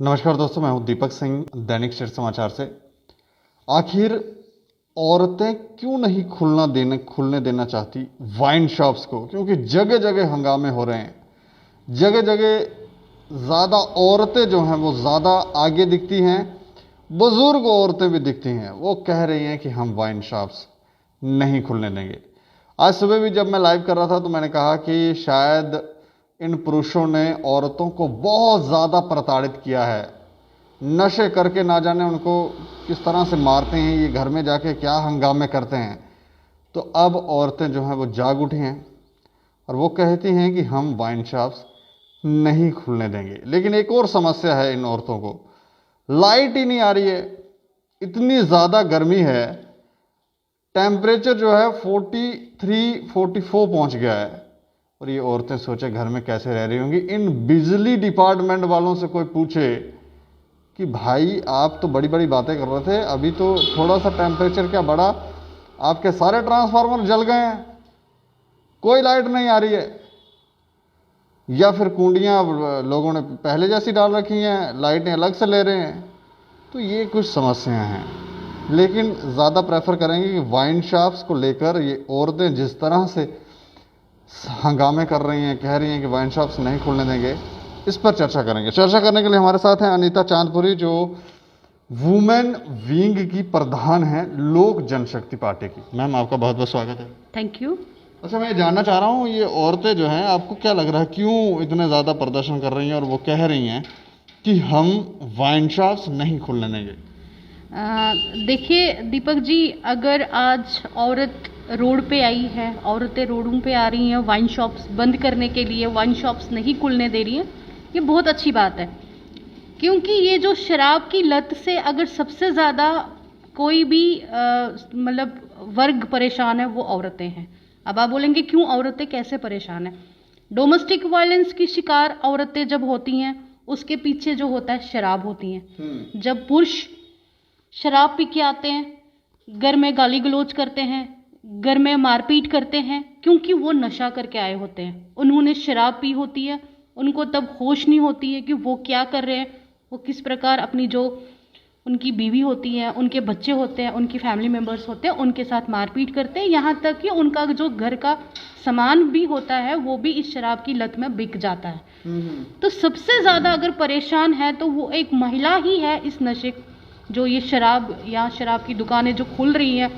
नमस्कार दोस्तों, मैं हूं दीपक सिंह दैनिक स्टेट समाचार से। आखिर औरतें क्यों नहीं खुलने देना चाहती वाइन शॉप्स को? क्योंकि जगह जगह हंगामे हो रहे हैं, जगह जगह ज़्यादा औरतें जो हैं वो ज़्यादा आगे दिखती हैं, बुजुर्ग औरतें भी दिखती हैं। वो कह रही हैं कि हम वाइन शॉप्स नहीं खुलने देंगे। आज सुबह भी जब मैं लाइव कर रहा था तो मैंने कहा कि शायद इन पुरुषों ने औरतों को बहुत ज़्यादा प्रताड़ित किया है। नशे करके ना जाने उनको किस तरह से मारते हैं, ये घर में जाके क्या हंगामे करते हैं। तो अब औरतें जो हैं वो जाग उठी हैं और वो कहती हैं कि हम वाइन शॉप्स नहीं खुलने देंगे। लेकिन एक और समस्या है इन औरतों को, लाइट ही नहीं आ रही है। इतनी ज़्यादा गर्मी है, टेम्परेचर जो है 43-44 पहुंच गया है। और ये औरतें सोचे घर में कैसे रह रही होंगी। इन बिजली डिपार्टमेंट वालों से कोई पूछे कि भाई आप तो बड़ी बड़ी बातें कर रहे थे, अभी तो थोड़ा सा टेम्परेचर क्या बढ़ा, आपके सारे ट्रांसफार्मर जल गए हैं, कोई लाइट नहीं आ रही है। या फिर कुंडियां लोगों ने पहले जैसी डाल रखी हैं, लाइटें अलग से ले रहे हैं। तो ये कुछ समस्याएं हैं, लेकिन ज़्यादा प्रेफर करेंगे कि वाइन शॉप्स को लेकर ये औरतें जिस तरह से हंगामे कर रही हैं, कह रही हैं कि वाइन शॉप्स नहीं खुलने देंगे, इस पर चर्चा करेंगे। चर्चा करने के लिए हमारे साथ हैं अनीता चांदपुरी, जो वुमेन विंग की प्रधान हैं लोक जनशक्ति पार्टी की। मैम, आपका बहुत बहुत स्वागत है। Thank you. अच्छा, मैं ये जानना चाह रहा हूँ, ये औरतें जो हैं, आपको क्या लग रहा है क्यों इतने ज़्यादा प्रदर्शन कर रही हैं और वो कह रही हैं कि हम वाइन शॉप्स नहीं खुलने देंगे? देखिए दीपक जी, अगर आज औरत रोड पे आई है, औरतें रोडों पे आ रही हैं वाइन शॉप्स बंद करने के लिए, वाइन शॉप्स नहीं खुलने दे रही हैं, ये बहुत अच्छी बात है। क्योंकि ये जो शराब की लत से अगर सबसे ज़्यादा कोई भी मतलब वर्ग परेशान है वो औरतें हैं। अब आप बोलेंगे क्यों औरतें कैसे परेशान हैं? डोमेस्टिक वायलेंस की शिकार औरतें जब होती हैं, उसके पीछे जो होता है शराब होती है। जब पुरुष शराब पी के आते हैं, घर में गाली गलौज करते हैं, घर में मारपीट करते हैं, क्योंकि वो नशा करके आए होते हैं, उन्होंने शराब पी होती है, उनको तब होश नहीं होती है कि वो क्या कर रहे हैं, वो किस प्रकार अपनी जो उनकी बीवी होती है, उनके बच्चे होते हैं, उनकी फैमिली मेम्बर्स होते हैं, उनके साथ मारपीट करते हैं, यहाँ तक कि उनका जो घर का सामान भी होता है वो भी इस शराब की लत में बिक जाता है। तो सबसे ज़्यादा अगर परेशान है तो वो एक महिला ही है इस नशे, जो ये शराब या शराब की दुकानें जो खुल रही हैं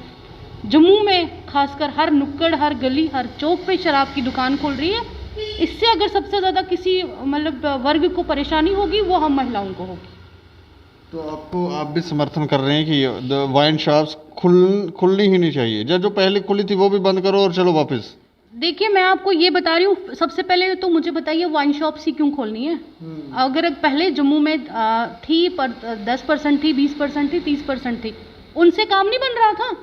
जम्मू में, खासकर हर नुक्कड़, हर गली, हर चौक पे शराब की दुकान खुल रही है। इससे अगर सबसे ज़्यादा किसी मतलब वर्ग को परेशानी होगी वो हम महिलाओं को होगी। तो आप भी समर्थन कर रहे हैं कि वाइन शॉप्स खुलनी ही नहीं चाहिए, जो पहले खुली थी वो भी बंद करो और चलो वापस? देखिए, मैं आपको ये बता रही हूँ, सबसे पहले तो मुझे बताइए वाइन शॉप्स ही क्यों खोलनी है? अगर पहले जम्मू में थी पर 10% थी, 20% थी, 30% थी, उनसे काम नहीं बन रहा था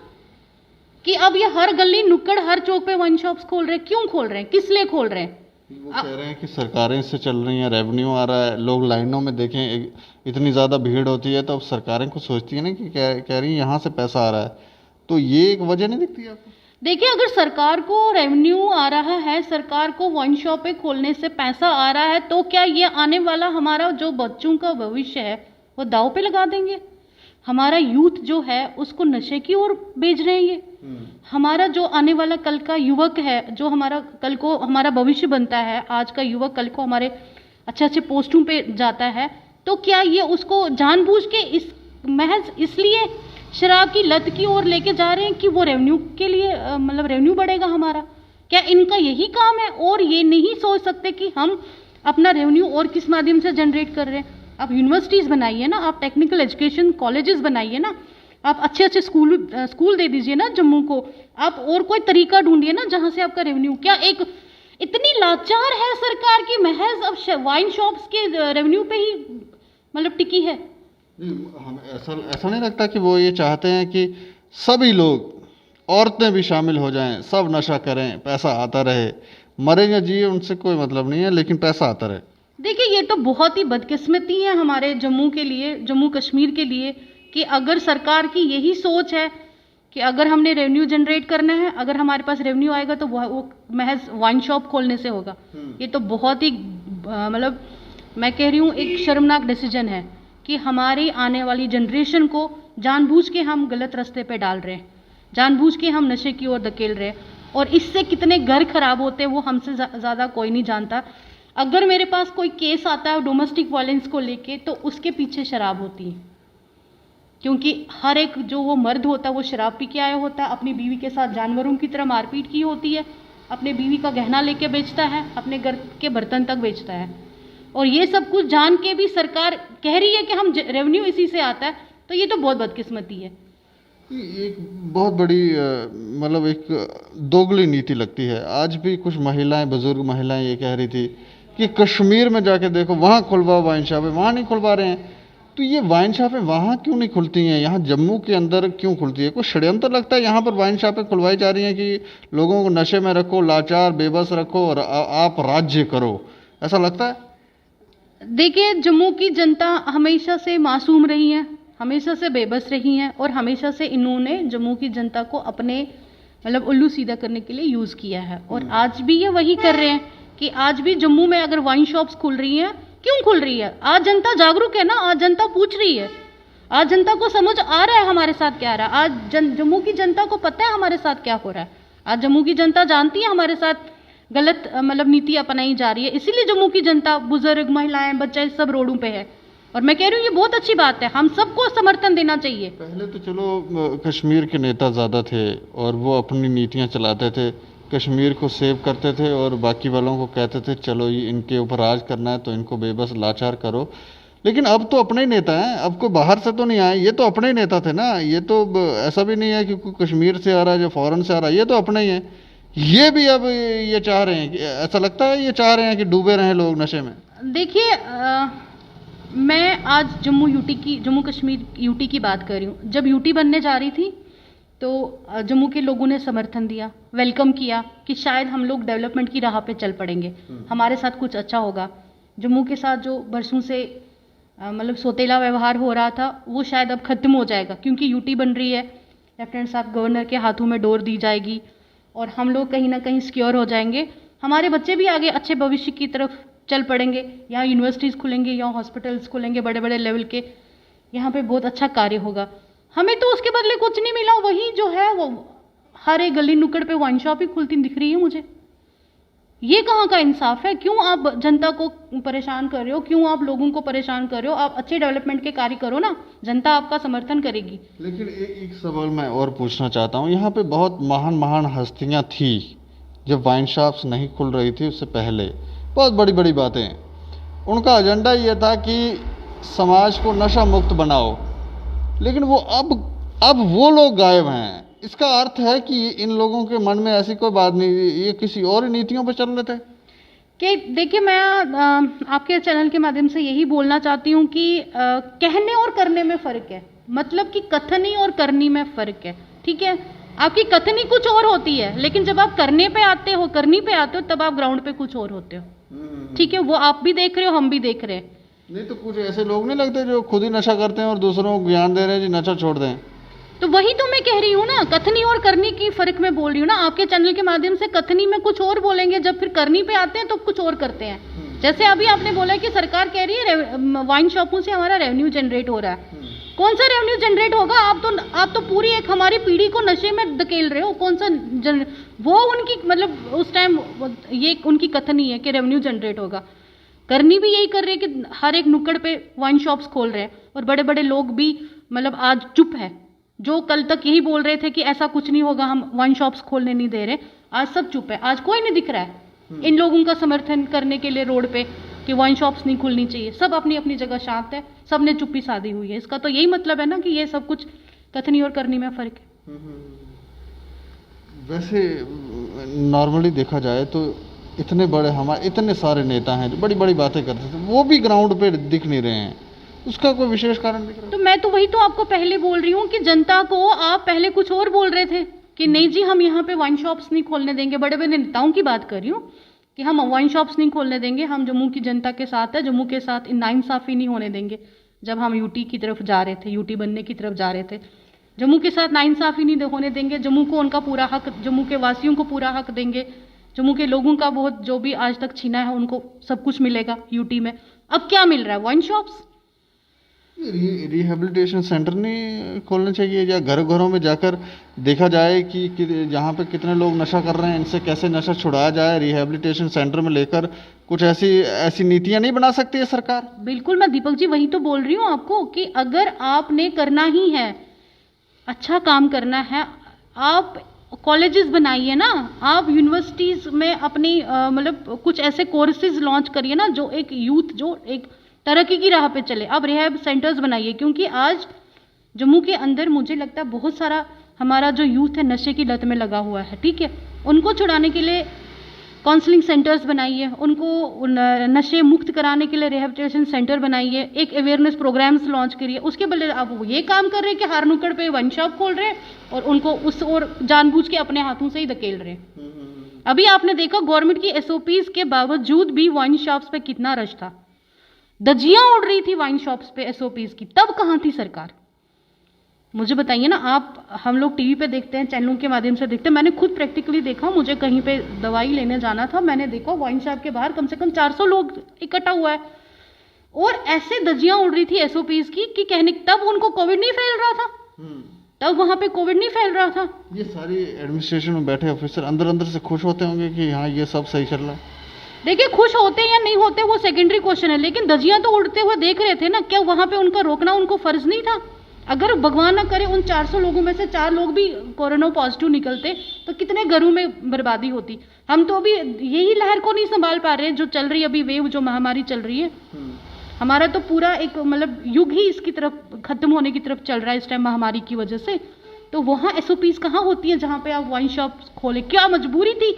कि अब ये हर गली नुक्कड़ हर चौक पे वाइन शॉप्स खोल रहे हैं। क्यों खोल रहे हैं, किस लिए खोल रहे हैं? वो कह रहे हैं कि सरकारें इससे चल रही हैं, रेवेन्यू आ रहा है, लोग लाइनों में देखें इतनी ज़्यादा भीड़ होती है, तो अब सरकारें कुछ सोचती है ना कि कह रही हैं यहाँ से पैसा आ रहा है। तो ये एक वजह नहीं दिखती आपको? देखिए, अगर सरकार को रेवेन्यू आ रहा है, सरकार को वाइन शॉप पे खोलने से पैसा आ रहा है, तो क्या ये आने वाला हमारा जो बच्चों का भविष्य है वो दांव पे लगा देंगे? हमारा यूथ जो है उसको नशे की ओर भेज रहे हैं ये। हमारा जो आने वाला कल का युवक है, जो हमारा कल को हमारा भविष्य बनता है, आज का युवक कल को हमारे अच्छे अच्छे पोस्टों पे जाता है, तो क्या ये उसको जानबूझ के इस महज इसलिए शराब की लत की ओर लेके जा रहे हैं कि वो रेवेन्यू के लिए मतलब रेवेन्यू बढ़ेगा हमारा? क्या इनका यही काम है? और ये नहीं सोच सकते कि हम अपना रेवेन्यू और किस माध्यम से जनरेट कर रहे हैं? आप यूनिवर्सिटीज़ बनाइए ना, आप टेक्निकल एजुकेशन कॉलेजेस बनाइए ना, आप अच्छे अच्छे स्कूल दे दीजिए ना जम्मू को, आप और कोई तरीका ढूंढिए ना जहाँ से आपका रेवेन्यू। क्या एक इतनी लाचार है सरकार की महज अब वाइन शॉप्स के रेवेन्यू पे ही मतलब टिकी है? हमें ऐसा नहीं लगता कि वो ये चाहते हैं कि सभी लोग, औरतें भी शामिल हो जाएं, सब नशा करें, पैसा आता रहे, मरे या जिए उनसे कोई मतलब नहीं है, लेकिन पैसा आता रहे? देखिए, ये तो बहुत ही बदकिस्मती है हमारे जम्मू के लिए, जम्मू कश्मीर के लिए, कि अगर सरकार की यही सोच है कि अगर हमने रेवेन्यू जनरेट करना है, अगर हमारे पास रेवेन्यू आएगा तो वो महज वाइन शॉप खोलने से होगा। ये तो बहुत ही मतलब मैं कह रही हूँ एक शर्मनाक डिसीजन है कि हमारी आने वाली जनरेशन को जानबूझ के हम गलत रास्ते पे डाल रहे हैं, जानबूझ के हम नशे की ओर धकेल रहे हैं, और इससे कितने घर खराब होते हैं वो हमसे ज़्यादा कोई नहीं जानता। अगर मेरे पास कोई केस आता है डोमेस्टिक वायलेंस को लेके, तो उसके पीछे शराब होती है, क्योंकि हर एक जो वो मर्द होता है वो शराब पी के आया होता है, अपनी बीवी के साथ जानवरों की तरह मारपीट की होती है, अपने बीवी का गहना लेके बेचता है, अपने घर के बर्तन तक बेचता है, और ये सब कुछ जान के भी सरकार कह रही है कि हम रेवेन्यू इसी से आता है, तो ये तो बहुत बदकिस्मती है। एक बहुत बड़ी मतलब एक दोगली नीति लगती है। आज भी कुछ महिलाएं, बुजुर्ग महिलाएं ये कह रही थी कि कश्मीर में जाके देखो, वहाँ खुलवाओ वाइन शॉप है, वहाँ नहीं खुलवा रहे हैं। तो ये वाइन शॉपें वहाँ क्यों नहीं खुलती हैं, यहाँ जम्मू के अंदर क्यों खुलती है? कुछ षड्यंत्र लगता है यहाँ पर वाइन शॉपें खुलवाई जा रही हैं कि लोगों को नशे में रखो, लाचार बेबस रखो और आप राज्य करो, ऐसा लगता है? देखिए, जम्मू की जनता हमेशा से मासूम रही है, हमेशा से बेबस रही हैं, और हमेशा से इन्होंने जम्मू की जनता को अपने मतलब उल्लू सीधा करने के लिए यूज़ किया है, और आज भी ये वही कर रहे हैं कि आज भी जम्मू में अगर वाइन शॉप्स खुल रही हैं, क्यों खुल रही है? आज जनता जागरूक है ना, आज जनता पूछ रही है, आज जनता को समझ आ रहा है हमारे साथ क्या आ रहा है, आज जम्मू की जनता को पता है हमारे साथ क्या हो रहा है, आज जम्मू की जनता जानती है हमारे साथ गलत मतलब नीति अपनाई जा रही है, इसीलिए जम्मू की जनता, बुजुर्ग, महिलाएं, बच्चे सब रोडों पे है। और मैं कह रही हूँ ये बहुत अच्छी बात है, हम सबको समर्थन देना चाहिए। पहले तो चलो कश्मीर के नेता ज़्यादा थे और वो अपनी नीतियाँ चलाते थे, कश्मीर को सेव करते थे और बाकी वालों को कहते थे चलो ये इनके ऊपर राज करना है तो इनको बेबस लाचार करो। लेकिन अब तो अपने ही नेता हैं, अब कोई बाहर से तो नहीं आए, ये तो अपने ही नेता थे ना। ये तो ऐसा भी नहीं है कि कोई कश्मीर से आ रहा है, जो फॉरेन से आ रहा है, ये तो अपने ही है। ये भी अब ये चाह रहे हैं कि, ऐसा लगता है ये चाह रहे हैं कि डूबे रहें लोग नशे में। देखिए, मैं आज जम्मू कश्मीर यूटी की बात कर रही हूँ। जब यूटी बनने जा रही थी तो जम्मू के लोगों ने समर्थन दिया, वेलकम किया कि शायद हम लोग डेवलपमेंट की राह पे चल पड़ेंगे, हमारे साथ कुछ अच्छा होगा। जम्मू के साथ जो बरसों से मतलब सौतेला व्यवहार हो रहा था वो शायद अब खत्म हो जाएगा, क्योंकि यूटी बन रही है, लेफ्टिनेंट साहब गवर्नर के हाथों में डोर दी जाएगी और हम लोग कहीं ना कहीं सिक्योर हो जाएंगे। हमारे बच्चे भी आगे अच्छे भविष्य की तरफ चल पड़ेंगे, यहाँ यूनिवर्सिटीज़ खुलेंगे, यहाँ हॉस्पिटल्स खुलेंगे बड़े बड़े लेवल के, यहाँ पे बहुत अच्छा कार्य होगा। हमें तो उसके बदले कुछ नहीं मिला, वही जो है वो हर एक गली नुक्कड़ पे वाइन शॉप ही खुलती दिख रही है मुझे। ये कहाँ का इंसाफ है? क्यों आप जनता को परेशान कर रहे हो, क्यों आप लोगों को परेशान कर रहे हो? आप अच्छे डेवलपमेंट के कार्य करो ना, जनता आपका समर्थन करेगी। लेकिन एक सवाल मैं और पूछना चाहता हूँ, यहाँ पे बहुत महान महान हस्तियाँ थी जब वाइन शॉप्स नहीं खुल रही थी, उससे पहले बहुत बड़ी बड़ी बातें, उनका एजेंडा ये था कि समाज को नशा मुक्त बनाओ। लेकिन वो अब वो लोग गायब हैं। इसका अर्थ है कि इन लोगों के मन में ऐसी कोई बात नहीं, ये किसी और नीतियों पर चल रहे थे। कि देखिए, मैं आपके चैनल के माध्यम से यही बोलना चाहती हूँ कि कहने और करने में फ़र्क है, मतलब कि कथनी और करनी में फ़र्क है। ठीक है, आपकी कथनी कुछ और होती है, लेकिन जब आप करनी पे आते हो तब आप ग्राउंड पे कुछ और होते हो। ठीक है, वो आप भी देख रहे हो, हम भी देख रहे हैं। नहीं तो कुछ ऐसे लोग नहीं लगते जो खुद ही नशा करते हैं और दूसरों को ज्ञान दे रहे हैं जी नशा छोड़ दें? तो वही तो मैं कह रही हूँ ना, कथनी और करनी की फर्क में बोल रही हूँ ना। आपके चैनल के माध्यम से कथनी में कुछ और बोलेंगे, जब फिर करनी पे आते हैं तो कुछ और करते हैं। जैसे अभी आपने बोला कि सरकार कह रही है वाइन शॉपों से हमारा रेवेन्यू जनरेट हो रहा है। कौन सा रेवेन्यू जनरेट होगा? आप तो पूरी एक हमारी पीढ़ी को नशे में धकेल रहे हो। कौन सा वो उनकी मतलब उस टाइम ये उनकी कथनी है कि रेवेन्यू जनरेट होगा। करनी भी यही कर रहे हैं कि हर एक नुक्कड़ पे वाइन शॉप्स खोल रहे हैं, और बड़े बड़े लोग भी मतलब आज चुप है। जो कल तक यही बोल रहे थे कि ऐसा कुछ नहीं होगा, हम वाइन शॉप्स खोलने नहीं दे रहे, आज सब चुप है। आज कोई नहीं दिख रहा है इन लोगों का समर्थन करने के लिए रोड पे कि वाइन शॉप्स नहीं खुलनी चाहिए। सब अपनी अपनी जगह शांत है, सब ने चुप्पी साधी हुई है। इसका तो यही मतलब है ना कि ये सब कुछ कथनी और करनी में फर्क है। वैसे नॉर्मली देखा जाए तो इतने बड़े हमारे इतने सारे नेता हैं जो बड़ी बड़ी बातें करते थे, वो भी ग्राउंड पे दिख नहीं रहे हैं। उसका कोई विशेष कारण दिख रहा है? तो मैं तो वही तो आपको पहले बोल रही हूँ कि जनता को आप पहले कुछ और बोल रहे थे कि नहीं जी हम यहाँ पे वाइन शॉप्स नहीं खोलने देंगे। बड़े बड़े नेताओं की बात कर रही हूँ कि हम वाइन शॉप्स नहीं खोलने देंगे, हम जम्मू की जनता के साथ है, जम्मू के साथ नाइंसाफ़ी नहीं होने देंगे। जब हम यूटी की तरफ जा रहे थे, यूटी बनने की तरफ जा रहे थे, जम्मू के साथ नाइंसाफ़ी नहीं होने देंगे। जम्मू को उनका पूरा हक, जम्मू के वासियों को पूरा हक देंगे। जम्मू के लोगों का बहुत जो भी आज तक छीना है उनको सब कुछ मिलेगा यूटी में। अब क्या मिल रहा है? Wine shops. रिहेबिलिटेशन सेंटर नहीं खोलने चाहिए, या घर घरों में जाकर देखा जाए कि जहाँ पे कितने लोग नशा कर रहे हैं, इनसे कैसे नशा छुड़ाया जाए, रिहेबिलिटेशन सेंटर में लेकर कुछ ऐसी ऐसी नीतियाँ नहीं बना सकती है सरकार? बिल्कुल, मैं दीपक जी वही तो बोल रही हूँ आपको कि अगर आपने करना ही है, अच्छा काम करना है, आप कॉलेजेस बनाइए ना, आप यूनिवर्सिटीज में अपनी मतलब कुछ ऐसे कोर्सेज लॉन्च करिए ना जो एक यूथ जो एक तरक्की की राह पे चले। आप रिहैब सेंटर्स बनाइए, क्योंकि आज जम्मू के अंदर मुझे लगता है बहुत सारा हमारा जो यूथ है नशे की लत में लगा हुआ है, ठीक है। उनको छुड़ाने के लिए काउंसलिंग सेंटर्स बनाइए, उनको नशे मुक्त कराने के लिए रिहेबिलिटेशन सेंटर बनाइए, एक अवेयरनेस प्रोग्राम्स लॉन्च करिए। उसके बदले आप वो ये काम कर रहे हैं कि हर नुक्कड़ पे वन शॉप खोल रहे हैं और उनको उस और जानबूझ के अपने हाथों से ही धकेल रहे हैं। अभी आपने देखा गवर्नमेंट की एसओपीज के बावजूद भी वाइन शॉप्स पे कितना रश था, धज्जियां उड़ रही थी वाइन शॉप्स पे एसओपीज की, तब कहां थी सरकार? मुझे बताइए ना आप। हम लोग टीवी पे देखते हैं, चैनलों के माध्यम से देखते हैं, मैंने खुद प्रैक्टिकली देखा, मुझे कहीं पे दवाई लेने जाना था, मैंने देखा वाइन शॉप के बाहर कम से कम 400 लोग इकट्ठा हुआ है और ऐसे धज्जियां उड़ रही थी एसओपीज की कि कहने, तब उनको कोविड नहीं फैल रहा था, तब वहां पे कोविड नहीं फैल रहा था। ये सारी एडमिनिस्ट्रेशन में बैठे ऑफिसर अंदर अंदर से खुश होते होंगे कि हाँ ये सब सही चल रहा है। देखिए, खुश होते या नहीं होते वो सेकेंडरी क्वेश्चन है, लेकिन धज्जियां तो उड़ते हुए देख रहे थे ना, क्या वहां पे उनका रोकना उनको फर्ज नहीं था? अगर भगवान ना करे उन 400 लोगों में से 4 लोग भी कोरोना पॉजिटिव निकलते तो कितने घरों में बर्बादी होती। हम तो अभी यही लहर को नहीं संभाल पा रहे जो चल रही है अभी, वेव जो महामारी चल रही है। हमारा तो पूरा एक मतलब युग ही इसकी तरफ खत्म होने की तरफ चल रहा है इस टाइम महामारी की वजह से। तो वहाँ एसओपीज कहाँ होती है जहाँ पे आप वाइन शॉप खोले? क्या मजबूरी थी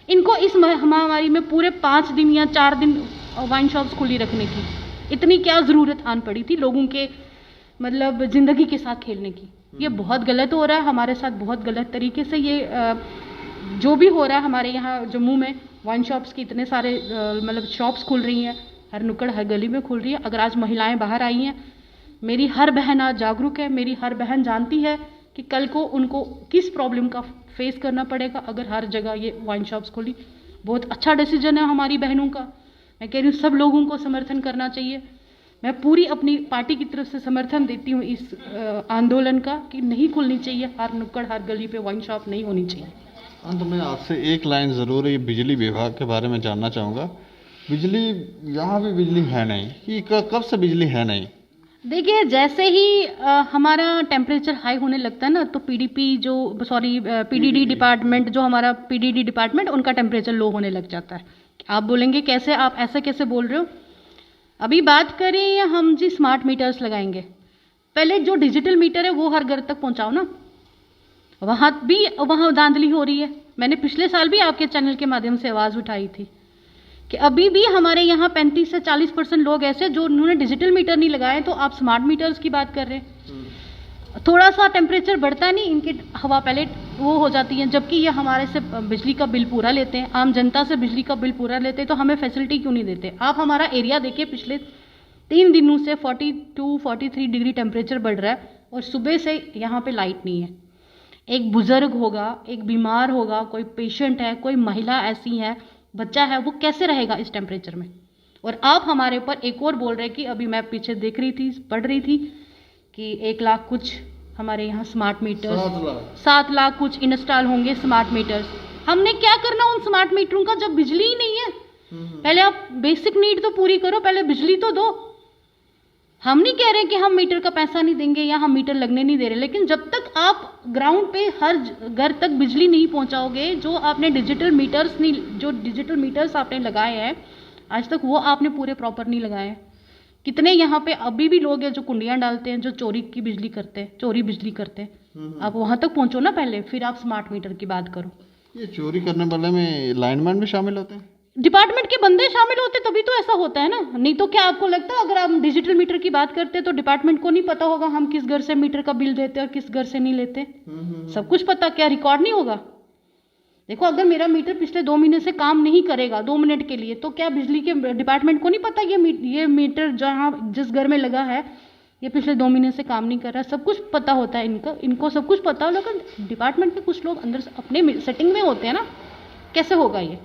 इनको इस महामारी में पूरे 5 दिन या 4 दिन वाइन शॉप्स खुली रखने की? इतनी क्या जरूरत आन पड़ी थी लोगों के मतलब जिंदगी के साथ खेलने की? ये बहुत गलत हो रहा है हमारे साथ, बहुत गलत तरीके से ये जो भी हो रहा है हमारे यहाँ जम्मू में। वाइन शॉप्स की इतने सारे मतलब शॉप्स खुल रही हैं, हर नुक्कड़ हर गली में खुल रही है। अगर आज महिलाएं बाहर आई हैं, मेरी हर बहन आज जागरूक है, मेरी हर बहन जानती है कि कल को उनको किस प्रॉब्लम का फेस करना पड़ेगा अगर हर जगह ये वाइन शॉप्स खोली। बहुत अच्छा डिसीजन है हमारी बहनों का। मैं कह रही हूँ सब लोगों को समर्थन करना चाहिए। मैं पूरी अपनी पार्टी की तरफ से समर्थन देती हूँ इस आंदोलन का कि नहीं खुलनी चाहिए हर नुक्कड़ हर गली पे वाइन शॉप, नहीं होनी चाहिए। अंत में आपसे एक लाइन ज़रूर ये बिजली विभाग के बारे में जानना चाहूँगा। बिजली यहाँ भी बिजली है नहीं, कि कब से बिजली है नहीं? देखिए, जैसे ही हमारा टेम्परेचर हाई होने लगता है ना तो पीडीडी डिपार्टमेंट जो हमारा पीडीडी डिपार्टमेंट उनका टेम्परेचर लो होने लग जाता है। आप बोलेंगे कैसे, आप ऐसे कैसे बोल रहे हो? अभी बात करें हम जी स्मार्ट मीटर्स लगाएंगे, पहले जो डिजिटल मीटर है वो हर घर तक पहुंचाओ ना। वहाँ धांधली हो रही है। मैंने पिछले साल भी आपके चैनल के माध्यम से आवाज़ उठाई थी कि अभी भी हमारे यहाँ 35 से 40% लोग ऐसे जो उन्होंने डिजिटल मीटर नहीं लगाए, तो आप स्मार्ट मीटर्स की बात कर रहे हैं। थोड़ा सा टेम्परेचर बढ़ता नहीं, इनकी हवा पहले वो हो जाती है, जबकि ये हमारे से बिजली का बिल पूरा लेते हैं, आम जनता से बिजली का बिल पूरा लेते हैं, तो हमें फैसिलिटी क्यों नहीं देते? आप हमारा एरिया देखिए, पिछले 3 दिनों से 42-43 डिग्री टेम्परेचर बढ़ रहा है और सुबह से यहाँ पे लाइट नहीं है। एक बुजुर्ग होगा, एक बीमार होगा, कोई पेशेंट है, कोई महिला ऐसी है, बच्चा है, वो कैसे रहेगा इस टेम्परेचर में? और आप हमारे ऊपर एक और बोल रहे हैं कि अभी मैं पीछे देख रही थी, पढ़ रही थी कि 1 लाख कुछ हमारे यहाँ स्मार्ट मीटर्स, 7 लाख कुछ इंस्टॉल होंगे स्मार्ट मीटर्स। हमने क्या करना उन स्मार्ट मीटरों का जब बिजली ही नहीं है? पहले आप बेसिक नीड तो पूरी करो, पहले बिजली तो दो। हम नहीं कह रहे कि हम मीटर का पैसा नहीं देंगे या हम मीटर लगने नहीं दे रहे, लेकिन जब तक आप ग्राउंड पे हर घर तक बिजली नहीं पहुंचाओगे, जो आपने डिजिटल मीटर्स आपने लगाए हैं आज तक, वो आपने पूरे प्रॉपर नहीं लगाए हैं। कितने यहाँ पे अभी भी लोग हैं जो कुंडियां डालते हैं, जो चोरी बिजली करते हैं। आप वहां तक पहुंचो ना पहले, फिर आप स्मार्ट मीटर की बात करो। ये चोरी करने वाले में लाइनमैन भी शामिल होते हैं, डिपार्टमेंट के बंदे शामिल होते, तभी तो ऐसा होता है ना। नहीं तो क्या आपको लगता है अगर आप डिजिटल मीटर की बात करते हैं तो डिपार्टमेंट को नहीं पता होगा हम किस घर से मीटर का बिल देते हैं और किस घर से नहीं लेते? सब कुछ पता, क्या रिकॉर्ड नहीं होगा? देखो, अगर मेरा मीटर पिछले 2 महीने से काम नहीं करेगा 2 मिनट के लिए, तो क्या बिजली के डिपार्टमेंट को नहीं पता ये मीटर जहाँ जिस घर में लगा है ये पिछले 2 महीने से काम नहीं कर रहा? सब कुछ पता होता है इनको सब कुछ पता हो, लेकिन डिपार्टमेंट के कुछ लोग अंदर से अपने सेटिंग में होते हैं ना, कैसे होगा ये?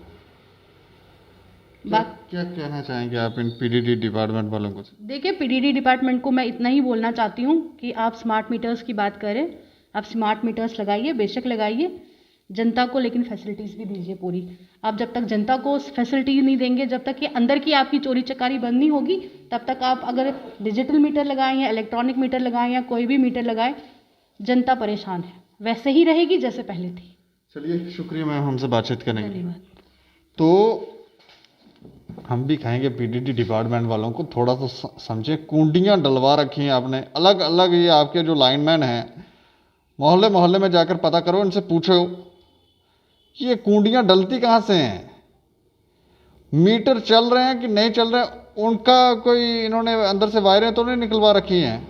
क्या कहना चाहेंगे आप इन पीडीडी डिपार्टमेंट वालों को? देखिए, पीडीडी डिपार्टमेंट को मैं इतना ही बोलना चाहती हूँ कि आप स्मार्ट मीटर्स की बात करें, आप स्मार्ट मीटर्स लगाइए, बेशक लगाइए, जनता को लेकिन फैसिलिटीज़ भी दीजिए पूरी। आप जब तक जनता को फैसिलिटी नहीं देंगे, जब तक कि अंदर की आपकी चोरी चकारी बंद नहीं होगी, तब तक आप अगर डिजिटल मीटर लगाएं या इलेक्ट्रॉनिक मीटर लगाएं या कोई भी मीटर लगाएं, जनता परेशान है, वैसे ही रहेगी जैसे पहले थी। चलिए, शुक्रिया मैम, हमसे बातचीत करने के लिए। धन्यवाद। तो हम भी कहेंगे पीडीडी डिपार्टमेंट वालों को थोड़ा सा समझे, कुंडियां डलवा रखी हैं आपने अलग अलग। ये आपके जो लाइनमैन हैं, मोहल्ले मोहल्ले में जाकर पता करो, इनसे पूछो ये कुंडियां डलती कहाँ से हैं, मीटर चल रहे हैं कि नहीं चल रहे हैं, उनका कोई इन्होंने अंदर से वायरें तो नहीं निकलवा रखी हैं,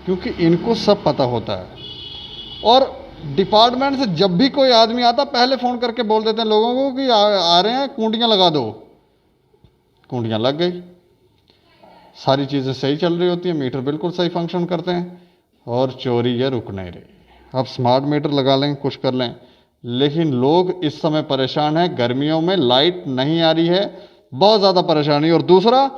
क्योंकि इनको सब पता होता है। और डिपार्टमेंट से जब भी कोई आदमी आता, पहले फ़ोन करके बोल देते हैं लोगों को कि आ रहे हैं, कुंडियां लगा दो। कुंडियां लग गई, सारी चीज़ें सही चल रही होती हैं, मीटर बिल्कुल सही फंक्शन करते हैं, और चोरी ये रुक नहीं रही। अब स्मार्ट मीटर लगा लें, कुछ कर लें, लेकिन लोग इस समय परेशान हैं। गर्मियों में लाइट नहीं आ रही है, बहुत ज़्यादा परेशानी। और दूसरा,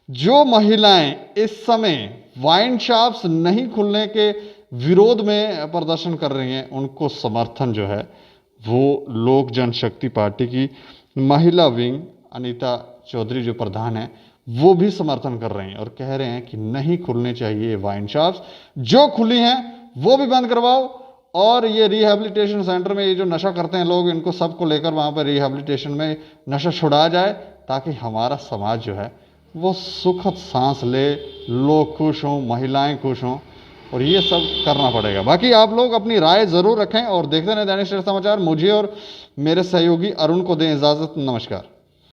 जो महिलाएं इस समय वाइन शॉप्स नहीं खुलने के विरोध में प्रदर्शन कर रही हैं, उनको समर्थन जो है वो लोक जनशक्ति पार्टी की महिला विंग अनीता चौधरी जो प्रधान है, वो भी समर्थन कर रहे हैं और कह रहे हैं कि नहीं खुलने चाहिए वाइन शॉप्स, जो खुली हैं वो भी बंद करवाओ। और ये रिहैबिलिटेशन सेंटर में ये जो नशा करते हैं लोग, इनको सबको लेकर वहाँ पर रिहैबिलिटेशन में नशा छुड़ाया जाए, ताकि हमारा समाज जो है वो सुखद सांस ले, लोग खुश हों, महिलाएं खुश हों, और ये सब करना पड़ेगा। बाकी आप लोग अपनी राय ज़रूर रखें और देखते रहें दैनिक सवेरा समाचार। मुझे और मेरे सहयोगी अरुण को दें इजाज़त। नमस्कार।